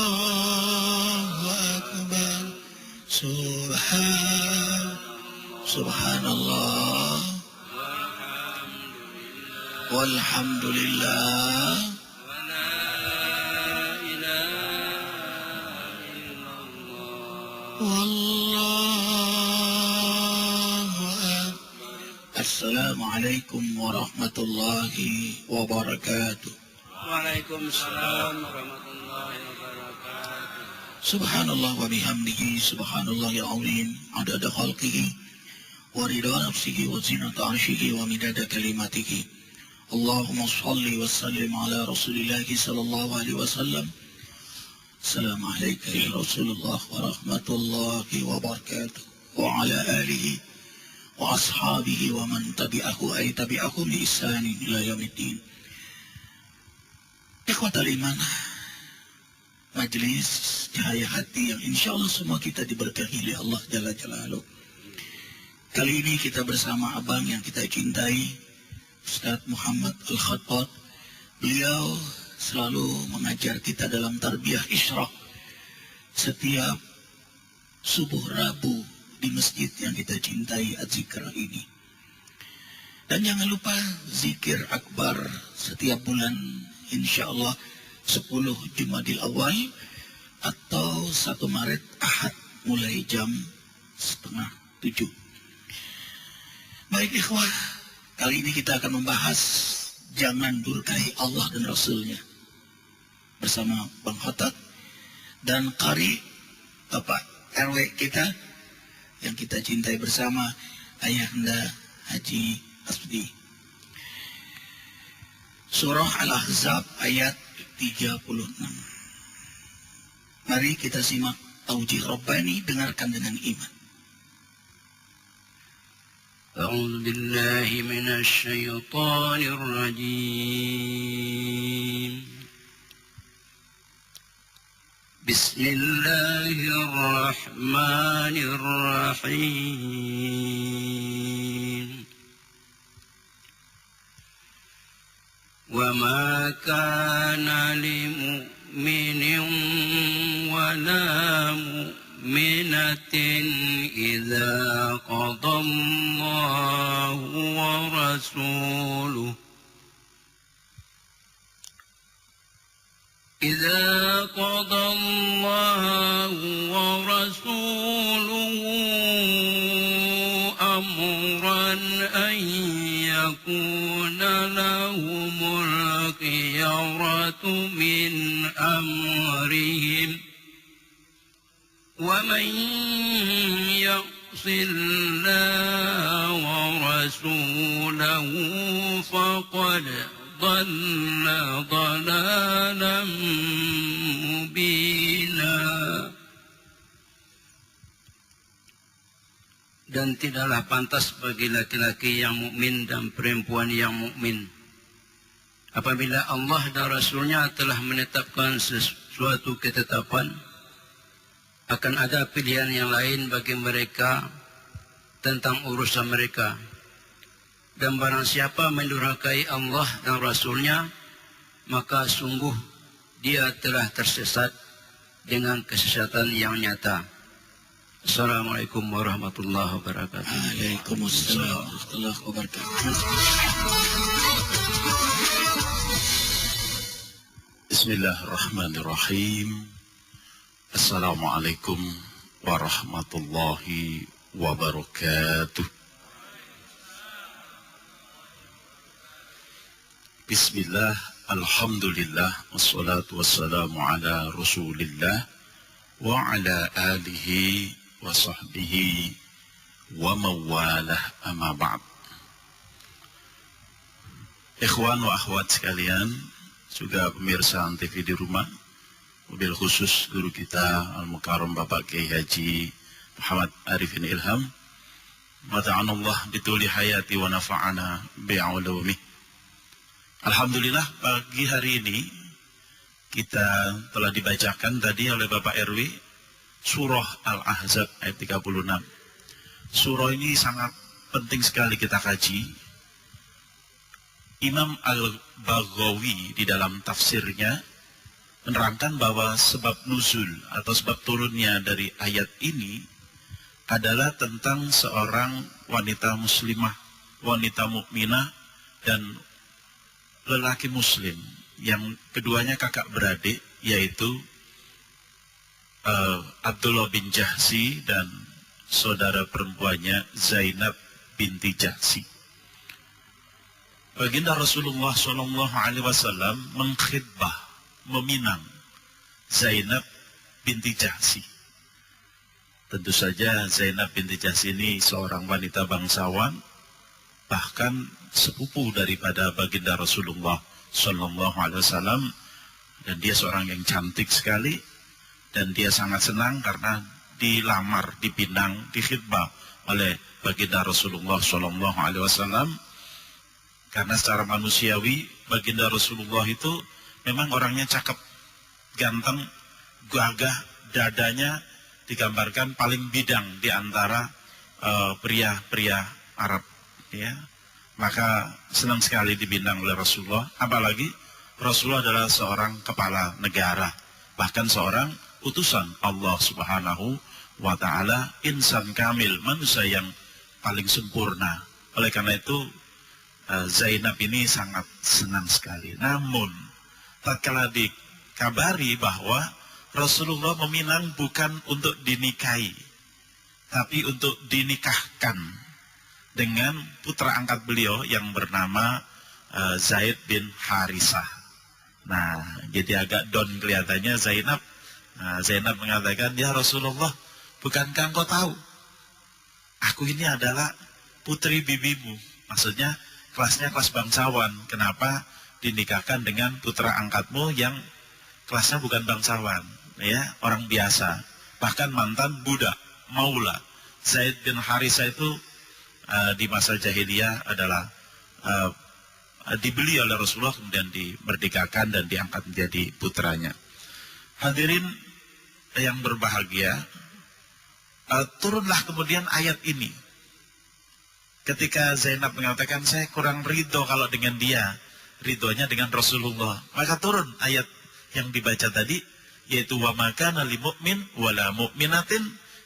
Allahu Akbar. Subhanallah walhamdulillah wallahu akbar. Assalamualaikum warahmatullahi wabarakatuh. Waalaikumsalam warahmatullahi wabarakatuh. Subhanallah wa bihamdihi subhanallahil azim adada khalqihi wa ridha nafsihi wa zinata arshihi wa midada kalimatihi. Allahumma shalli wa sallim ala rasulillahi sallallahu alaihi wasallam. Assalamualaikum ya Rasulullah wa rahmatullahi wa barakatuh wa ala alihi wa ashabihi wa man tabi'ahu ay tabi'ahu bi ihsanin ila yaumiddin. Ikhwatal iman, majelis cahaya hati yang insya Allah semua kita diberkahi oleh Allah Jalla Jalaluh. Kali ini kita bersama abang yang kita cintai, Ustaz Muhammad Al-Khattab. Beliau selalu mengajar kita dalam tarbiyah isyraq setiap subuh Rabu di masjid yang kita cintai Az-Zikra ini. Dan jangan lupa zikir akbar setiap bulan insya Allah 10 Jumadil Awal atau 1 Maret Ahad mulai jam 6:30. Baik ikhwah, kali ini kita akan membahas jangan durkai Allah dan Rasulnya bersama Bang Khattab dan Qari Bapak RW kita yang kita cintai bersama Ayahanda Haji Asdi. Surah Al-Ahzab ayat 36. Mari kita simak taujih Rabbani, dengarkan dengan iman. A'udzu billahi minasy syaithanir rajim. Bismillahirrahmanirrahim. وما كان لمؤمن ولا مؤمنة إذا قضى الله ورسوله أمرا أن يكون لهم الخيرة من أمرهم ومن يعص الله ورسوله فقد ضل ضلالا مبينا. Dan tidaklah pantas bagi laki-laki yang mukmin dan perempuan yang mukmin apabila Allah dan Rasulnya telah menetapkan sesuatu ketetapan, akan ada pilihan yang lain bagi mereka tentang urusan mereka. Dan barang siapa mendurhakai Allah dan Rasulnya, maka sungguh dia telah tersesat dengan kesesatan yang nyata. Assalamualaikum warahmatullahi wabarakatuh. Waalaikumsalam warahmatullahi wabarakatuh. Bismillahirrahmanirrahim. Assalamualaikum warahmatullahi wabarakatuh. Bismillah, alhamdulillah, wassalatu wassalamu ala rasulillah wa ala alihi wa sahbihi wa mawalah, amma ba'd. Ikhwan wa akhwat sekalian, juga pemirsa TV di rumah, mobil khusus guru kita Al-Mukarram Bapak Kiai Haji Muhammad Arifin Ilham, mata'anallah bituli hayati wa nafa'ana bi'ulumih. Alhamdulillah, pagi hari ini kita telah dibacakan tadi oleh Bapak RW Surah Al-Ahzab ayat 36. Surah ini sangat penting sekali kita kaji. Imam Al-Baghawi di dalam tafsirnya menerangkan bahwa sebab nuzul atau sebab turunnya dari ayat ini adalah tentang seorang wanita muslimah, wanita mukminah, dan lelaki muslim yang keduanya kakak beradik, yaitu Abdullah bin Jahsi dan saudara perempuannya Zainab binti Jahsi. Baginda Rasulullah SAW mengkhidbah, meminang Zainab binti Jahsi. Tentu saja Zainab binti Jahsi ini seorang wanita bangsawan, bahkan sepupu daripada baginda Rasulullah SAW, dan dia seorang yang cantik sekali, dan dia sangat senang karena dilamar, dipinang, dikhidbah oleh baginda Rasulullah SAW. Karena secara manusiawi baginda Rasulullah itu memang orangnya cakep, ganteng, gagah, dadanya digambarkan paling bidang di antara pria-pria Arab, ya. Maka senang sekali dipinang oleh Rasulullah, apalagi Rasulullah adalah seorang kepala negara, bahkan seorang utusan Allah Subhanahu wa ta'ala, insan kamil, manusia yang paling sempurna. Oleh karena itu Zainab ini sangat senang sekali. Namun tatkala dikabari bahwa Rasulullah meminang bukan untuk dinikahi, tapi untuk dinikahkan dengan putra angkat beliau yang bernama Zaid bin Harisah. Nah, jadi agak down kelihatannya Zainab. Zainab mengatakan, "Ya Rasulullah, bukankah engkau tahu aku ini adalah putri bibimu?" Maksudnya kelasnya kelas bangsawan. Kenapa dinikahkan dengan putra angkatmu yang kelasnya bukan bangsawan, ya, orang biasa, bahkan mantan budak, maula. Zaid bin Harisah itu di masa jahiliyah adalah dibeli oleh Rasulullah, kemudian dimerdekakan dan diangkat menjadi putranya. Hadirin yang berbahagia, turunlah kemudian ayat ini. Ketika Zainab mengatakan, saya kurang ridho kalau dengan dia, ridhonya dengan Rasulullah, maka turun ayat yang dibaca tadi, yaitu wa makana lil mu'min wala mu'minatin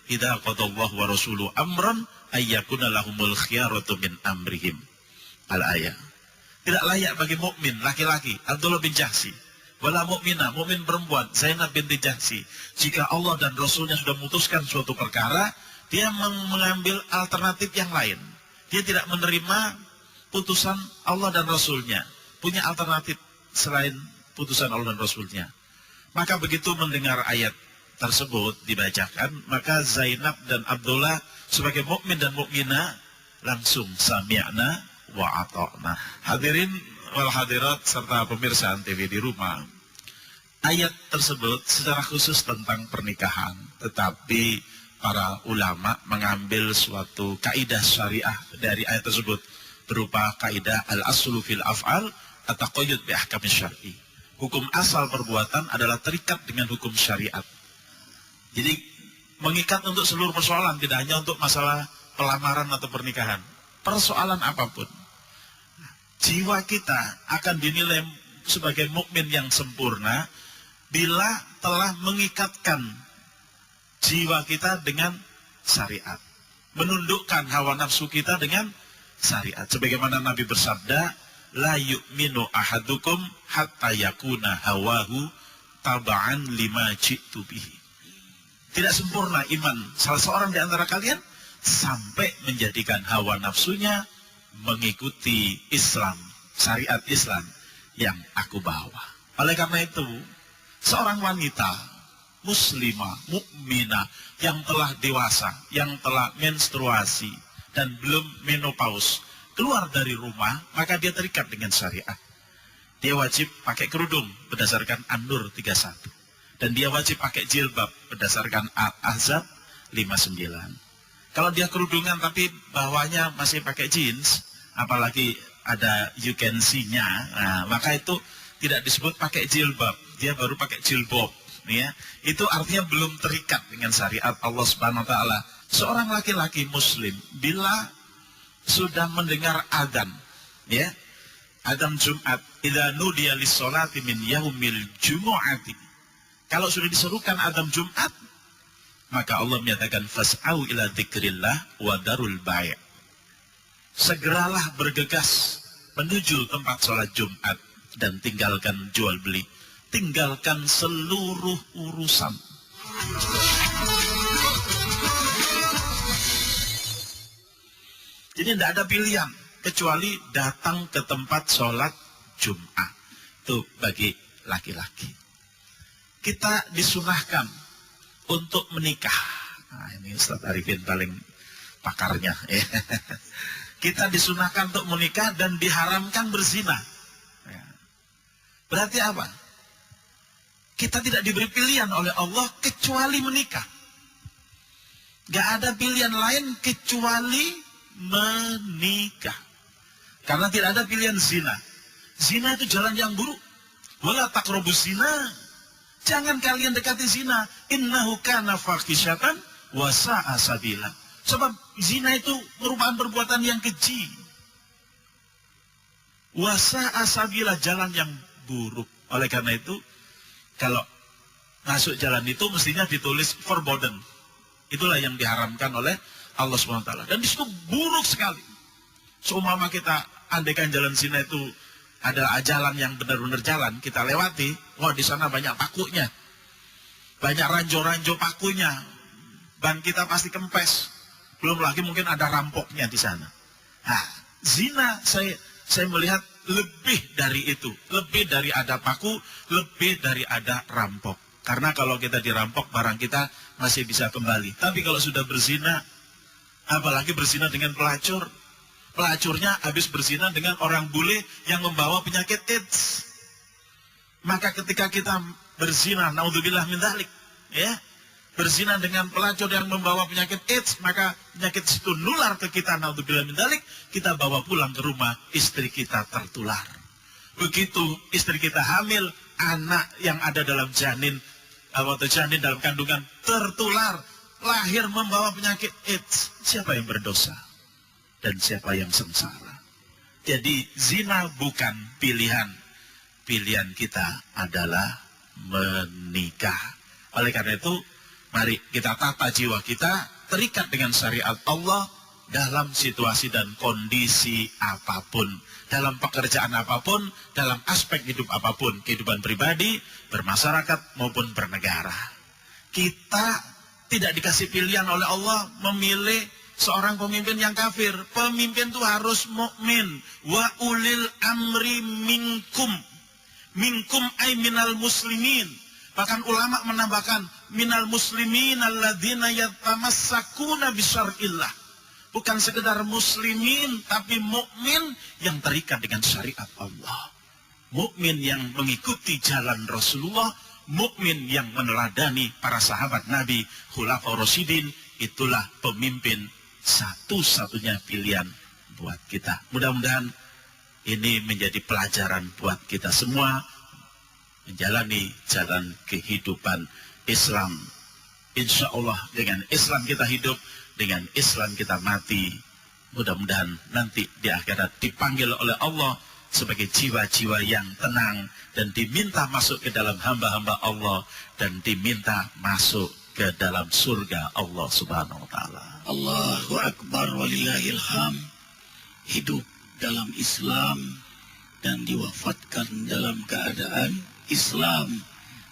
idza qadallahu wa rasuluhu amran ayyakuna lahumul khiyaratu min amrihim. Al-ayat. Tidak layak bagi mukmin laki-laki Abdullah bin Jahsi, wala mukminah, mukmin perempuan Zainab binti Jahsi, jika Allah dan Rasulnya sudah memutuskan suatu perkara, dia mengambil alternatif yang lain. Dia tidak menerima putusan Allah dan Rasulnya, punya alternatif selain putusan Allah dan Rasulnya. Maka begitu mendengar ayat tersebut dibacakan, maka Zainab dan Abdullah sebagai mukmin dan mukminah langsung sami'na wa ata'na. Hadirin wal hadirat serta pemirsa TV di rumah, ayat tersebut secara khusus tentang pernikahan, tetapi para ulama mengambil suatu kaidah syariah dari ayat tersebut berupa kaidah al-aslu fil af'al at-taqayyud bi ahkam syar'i. Hukum asal perbuatan adalah terikat dengan hukum syariat. Jadi mengikat untuk seluruh persoalan, tidak hanya untuk masalah pelamaran atau pernikahan. Persoalan apapun, jiwa kita akan dinilai sebagai mukmin yang sempurna bila telah mengikatkan jiwa kita dengan syariat, menundukkan hawa nafsu kita dengan syariat. Sebagaimana Nabi bersabda, la yu'minu ahadukum hatta yakuna hawahu taba'an lima ji'tu bihi. Tidak sempurna iman salah seorang di antara kalian sampai menjadikan hawa nafsunya mengikuti Islam, syariat Islam yang aku bawa. Oleh karena itu, seorang wanita muslimah, mukminah yang telah dewasa, yang telah menstruasi dan belum menopause, keluar dari rumah, maka dia terikat dengan syariat. Dia wajib pakai kerudung berdasarkan An-Nur 31. Dan dia wajib pakai jilbab berdasarkan Al-Ahzab 59. Kalau dia kerudungan tapi bawahnya masih pakai jeans, apalagi ada you can see-nya, nah, maka itu tidak disebut pakai jilbab, dia baru pakai jilbab. Ya, itu artinya belum terikat dengan syariat Allah Subhanahu wa taala. Seorang laki-laki muslim bila sudah mendengar adzan, ya, adzan Jumat, idza nudiya lis-sholati min yaumil jumu'ati Kalau sudah diserukan azan Jumat, maka Allah menyatakan fas'au ila dzikrillah wa darul bai'. Segeralah bergegas menuju tempat sholat Jumat dan tinggalkan jual beli, tinggalkan seluruh urusan. Jadi tidak ada pilihan kecuali datang ke tempat sholat Jumat. Itu bagi laki-laki. Kita disunahkan untuk menikah. Nah, ini Ustaz Arifin paling pakarnya. Kita disunahkan untuk menikah dan diharamkan berzina. Berarti apa? Kita tidak diberi pilihan oleh Allah kecuali menikah. Gak ada pilihan lain kecuali menikah. Karena tidak ada pilihan zina. Zina itu jalan yang buruk. Wala taqrabuz zina. Jangan kalian dekati zina. Innahu kana fahisyatan wa sa'a sabila. Sebab zina itu merupakan perbuatan yang keji. Wa sa'a sabila, jalan yang buruk. Oleh karena itu, kalau masuk jalan itu mestinya ditulis forbidden. Itulah yang diharamkan oleh Allah SWT. Dan disitu buruk sekali. Seumpama kita andaikan jalan zina itu adalah jalan yang benar-benar jalan, kita lewati, wah di sana banyak pakunya, banyak ranjau-ranjau pakunya, ban kita pasti kempes, belum lagi mungkin ada rampoknya di sana. Nah, zina saya melihat lebih dari itu, lebih dari ada paku, lebih dari ada rampok. Karena kalau kita dirampok, barang kita masih bisa kembali. Tapi kalau sudah berzina, apalagi berzina dengan pelacur, pelacurnya habis berzina dengan orang bule yang membawa penyakit AIDS. Maka ketika kita berzina, naudzubillah min dzalik, ya, berzina dengan pelacur yang membawa penyakit AIDS, maka penyakit itu nular ke kita, naudzubillah min dzalik, kita bawa pulang ke rumah, istri kita tertular. Begitu istri kita hamil, anak yang ada dalam janin atau janin dalam kandungan tertular, lahir membawa penyakit AIDS. Siapa yang berdosa? Dan siapa yang sengsara? Jadi zina bukan pilihan. Pilihan kita adalah menikah. Oleh karena itu, mari kita tata jiwa kita terikat dengan syariat Allah dalam situasi dan kondisi apapun, dalam pekerjaan apapun, dalam aspek hidup apapun, kehidupan pribadi, bermasyarakat maupun bernegara. Kita tidak dikasih pilihan oleh Allah memilih seorang pemimpin yang kafir. Pemimpin itu harus mukmin. Wa ulil amri minkum. Minkum ay minal muslimin. Bahkan ulama menambahkan minal muslimin alladzina yatamassakuna bisyar'illah. Bukan sekedar muslimin, tapi mukmin yang terikat dengan syariat Allah. Mukmin yang mengikuti jalan Rasulullah, mukmin yang meneladani para sahabat Nabi, khulafaur rasyidin. Itulah pemimpin satu-satunya pilihan buat kita. Mudah-mudahan ini menjadi pelajaran buat kita semua menjalani jalan kehidupan Islam. Insya Allah dengan Islam kita hidup, dengan Islam kita mati. Mudah-mudahan nanti di akhirat dipanggil oleh Allah sebagai jiwa-jiwa yang tenang dan diminta masuk ke dalam hamba-hamba Allah dan diminta masuk ke dalam surga Allah Subhanahu wa taala. Allahu Akbar walillahil hamd. Hidup dalam Islam dan diwafatkan dalam keadaan Islam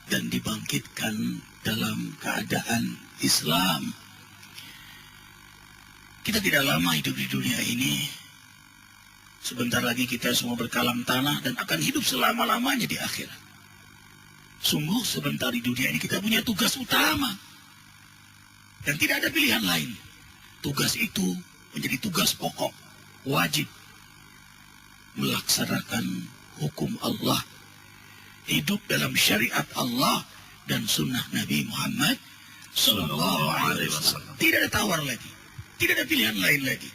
dan dibangkitkan dalam keadaan Islam. Kita tidak lama hidup di dunia ini. Sebentar lagi kita semua berkalam tanah dan akan hidup selama-lamanya di akhirat. Sungguh sebentar di dunia ini kita punya tugas utama. Dan tidak ada pilihan lain. Tugas itu menjadi tugas pokok, wajib. Melaksanakan hukum Allah. Hidup dalam syariat Allah dan sunnah Nabi Muhammad SAW. Tidak ada tawar lagi. Tidak ada pilihan lain lagi.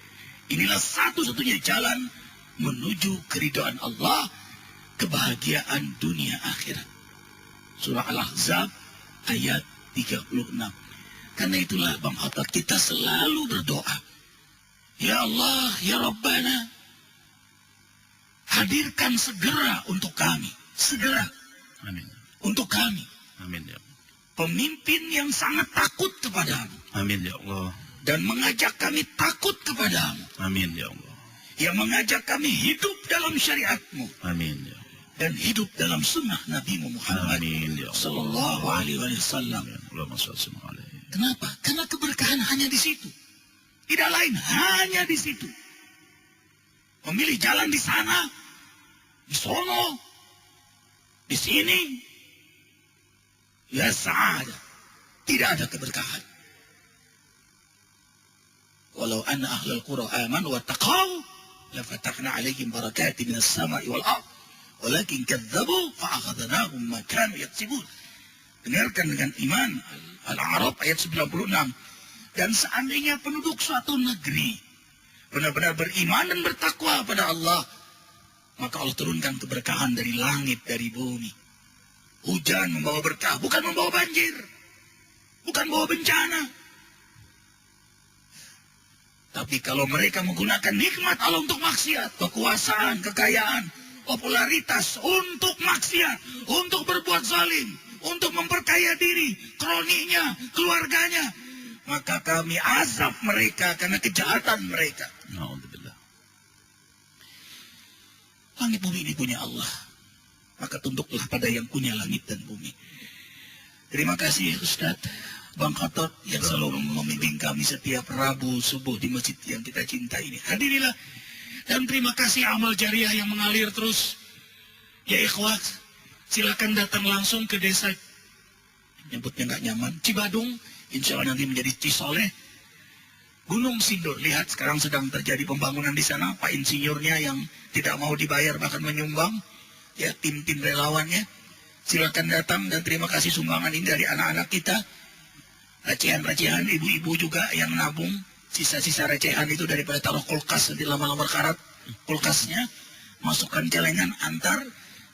Inilah satu-satunya jalan menuju keridhaan Allah, kebahagiaan dunia akhirat. Surah Al-Ahzab ayat 36. Karena itulah Bang Khattab, kita selalu berdoa. Ya Allah, Ya Rabbana, hadirkan segera untuk kami. Segera. Amin. Untuk kami. Amin ya. pemimpin yang sangat takut kepadamu. Amin ya Allah. Dan mengajak kami takut kepadamu. Amin ya Allah. Yang mengajak kami hidup dalam syariatmu. Amin ya Allah. Dan hidup dalam sunnah Nabi Muhammad Amin ya Allah. Sallallahu Alaihi Wasallam. Allahumma shalli alaihi. Kenapa? Karena keberkahan hanya di situ. Tidak lain, hanya di situ. Memilih jalan di sana, di sono, di sini, ya sa'ada. Tidak ada keberkahan. Walau anna ahlal qura amanu wa taqaw, la fatahna alaihim barakati minas sama'i wal ard. Walakin kadzabu fa'akhadnahum ma kanu yaksibun. Dengarkan dengan iman Al-A'raf ayat 96. Dan seandainya penduduk suatu negeri benar-benar beriman dan bertakwa pada Allah, maka Allah turunkan keberkahan dari langit, dari bumi. Hujan membawa berkah, bukan membawa banjir, bukan membawa bencana. Tapi kalau mereka menggunakan nikmat Allah untuk maksiat, kekuasaan, kekayaan, popularitas untuk maksiat, untuk berbuat zalim, untuk memperkaya diri, kroninya, keluarganya, maka kami azab mereka karena kejahatan mereka. Alhamdulillah. Langit bumi ini punya Allah, maka tunduklah pada yang punya langit dan bumi. Terima kasih Ustaz Bang Khatot yang selalu membimbing kami setiap Rabu subuh di masjid yang kita cintai ini. Hadirilah. Dan terima kasih amal jariah yang mengalir terus. Ya ikhwat, silakan datang langsung ke desa, nyebutnya nggak nyaman, Cibadung, insya Allah nanti menjadi Cisoleh. Gunung Sindur, lihat sekarang sedang terjadi pembangunan di sana. Pak insinyurnya yang tidak mau dibayar bahkan menyumbang, ya tim-tim relawannya. Silakan datang dan terima kasih sumbangan ini dari anak-anak kita. Recehan-recehan, ibu-ibu juga yang nabung. Sisa-sisa recehan itu daripada taruh kulkas nanti lama-lama karat kulkasnya, masukkan celengan, antar,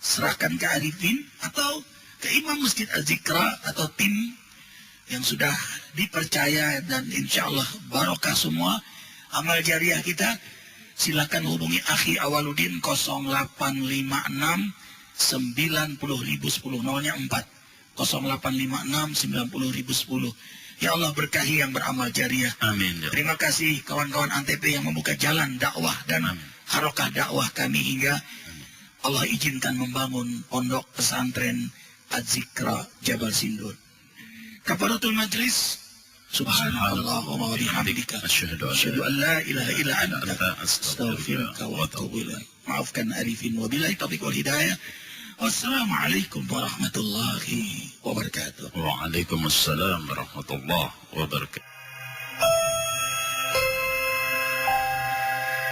serahkan ke Arifin atau ke Imam Masjid Al-Zikra atau tim yang sudah dipercaya, dan insya Allah barokah semua amal jariah kita. Silakan hubungi Akhi Awaludin 0856 90.010, nolnya 4 0856 90.010. Ya Allah berkahi yang beramal jariah. Amin ya. Terima kasih kawan-kawan Antep yang membuka jalan dakwah dan harokah dakwah kami hingga Allah izinkan membangun pondok pesantren Az-Zikra Jabal Sindur. Kafaratul majlis. Subhanallah wa bihamdika asyhadu an la ilaha illa anta astaghfiruka wa atubu ilaik. Maafkan Arifin, wabillahi taufiq wal hidayah. Wassalamualaikum warahmatullahi wabarakatuh. Waalaikumsalam warahmatullahi wabarakatuh.